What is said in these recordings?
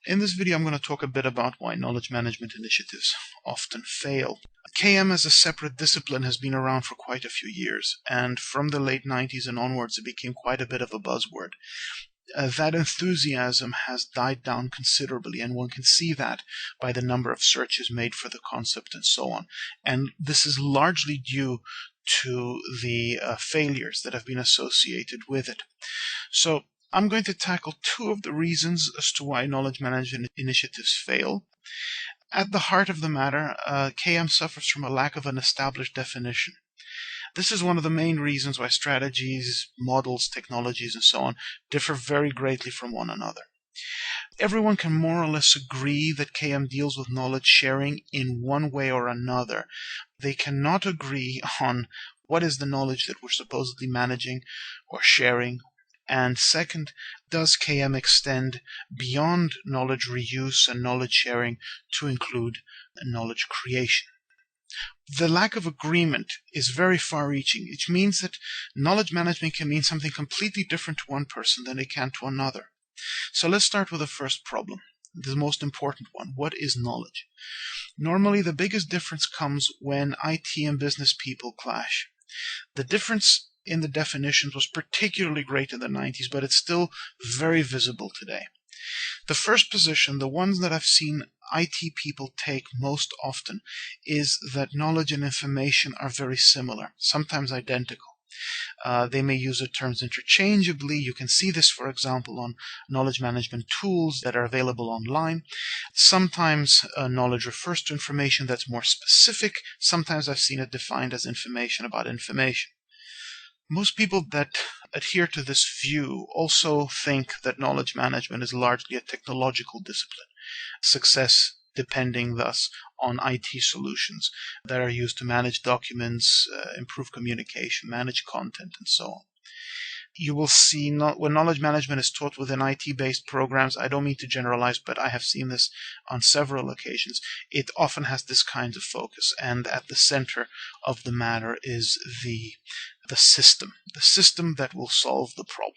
In this video, I'm going to talk a bit about why knowledge management initiatives often fail. KM as a separate discipline has been around for quite a few years, and from the late 90s and onwards, it became quite a bit of a buzzword. That enthusiasm has died down considerably, and one can see that by the number of searches made for the concept and so on. And this is largely due to the failures that have been associated with it. So I'm going to tackle two of the reasons as to why knowledge management initiatives fail. At the heart of the matter, KM suffers from a lack of an established definition. This is one of the main reasons why strategies, models, technologies, and so on differ very greatly from one another. Everyone can more or less agree that KM deals with knowledge sharing in one way or another. They cannot agree on what is the knowledge that we're supposedly managing or sharing. And second, does KM extend beyond knowledge reuse and knowledge sharing to include knowledge creation? The lack of agreement is very far-reaching. It means that knowledge management can mean something completely different to one person than it can to another. So let's start with the first problem, the most important one. What is knowledge? Normally, the biggest difference comes when IT and business people clash. The difference in the definitions was particularly great in the 90s, but it's still very visible today. The first position, the ones that I've seen IT people take most often, is that knowledge and information are very similar, sometimes identical. They may use the terms interchangeably. You can see this, for example, on knowledge management tools that are available online. Sometimes knowledge refers to information that's more specific. Sometimes I've seen it defined as information about information. Most people that adhere to this view also think that knowledge management is largely a technological discipline, success depending thus on IT solutions that are used to manage documents, improve communication, manage content, and so on. You will see when knowledge management is taught within IT-based programs, I don't mean to generalize, but I have seen this on several occasions. It often has this kind of focus, and at the center of the matter is the system that will solve the problem.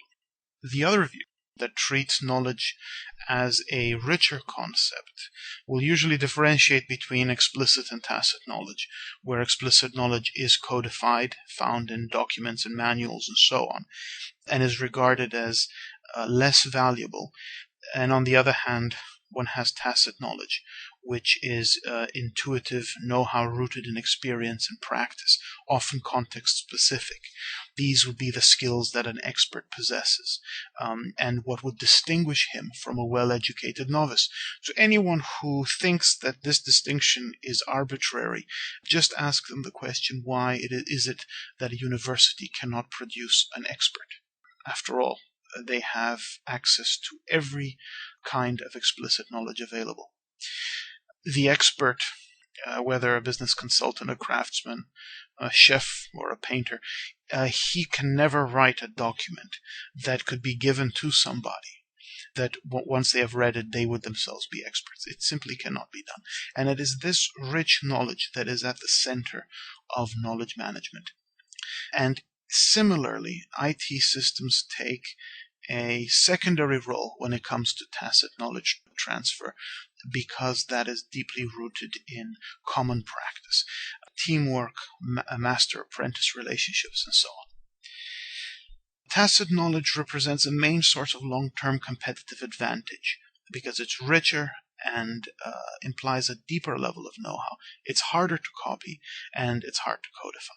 The other view that treats knowledge as a richer concept will usually differentiate between explicit and tacit knowledge, where explicit knowledge is codified, found in documents and manuals and so on, and is regarded as less valuable. And on the other hand, one has tacit knowledge, which is intuitive know-how rooted in experience and practice, often context-specific. These would be the skills that an expert possesses, and what would distinguish him from a well-educated novice. So anyone who thinks that this distinction is arbitrary, just ask them the question, why is it that a university cannot produce an expert? After all, they have access to every kind of explicit knowledge available. The expert, whether a business consultant, a craftsman, a chef, or a painter, he can never write a document that could be given to somebody that once they have read it, they would themselves be experts. It simply cannot be done. And it is this rich knowledge that is at the center of knowledge management. And similarly, IT systems take a secondary role when it comes to tacit knowledge transfer, because that is deeply rooted in common practice, teamwork, master-apprentice relationships, and so on. Tacit knowledge represents a main source of long-term competitive advantage because it's richer and implies a deeper level of know-how. It's harder to copy and it's hard to codify.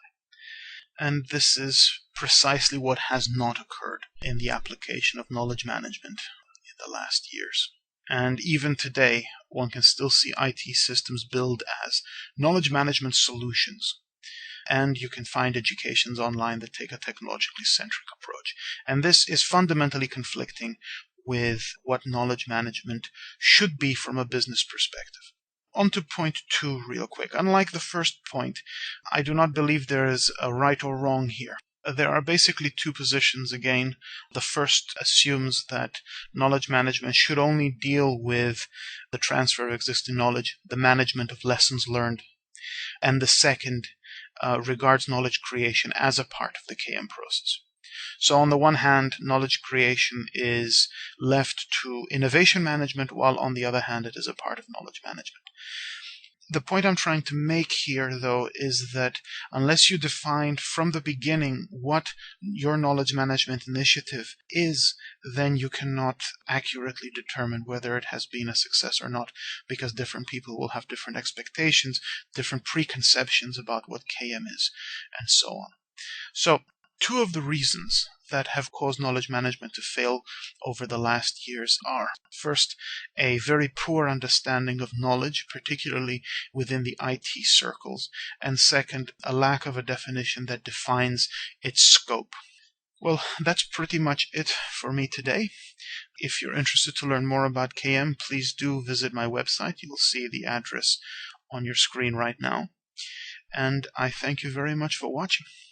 And this is precisely what has not occurred in the application of knowledge management in the last years. And even today, one can still see IT systems billed as knowledge management solutions. And you can find educations online that take a technologically centric approach. And this is fundamentally conflicting with what knowledge management should be from a business perspective. On to point 2 real quick. Unlike the first point, I do not believe there is a right or wrong here. There are basically 2 positions again. The first assumes that knowledge management should only deal with the transfer of existing knowledge, the management of lessons learned. And the second regards knowledge creation as a part of the KM process. So on the one hand, knowledge creation is left to innovation management, while on the other hand, it is a part of knowledge management. The point I'm trying to make here, though, is that unless you define from the beginning what your knowledge management initiative is, then you cannot accurately determine whether it has been a success or not, because different people will have different expectations, different preconceptions about what KM is, and so on. So, two of the reasons that have caused knowledge management to fail over the last years are, first, a very poor understanding of knowledge, particularly within the IT circles, and second, a lack of a definition that defines its scope. Well, that's pretty much it for me today. If you're interested to learn more about KM, please do visit my website. You will see the address on your screen right now. And I thank you very much for watching.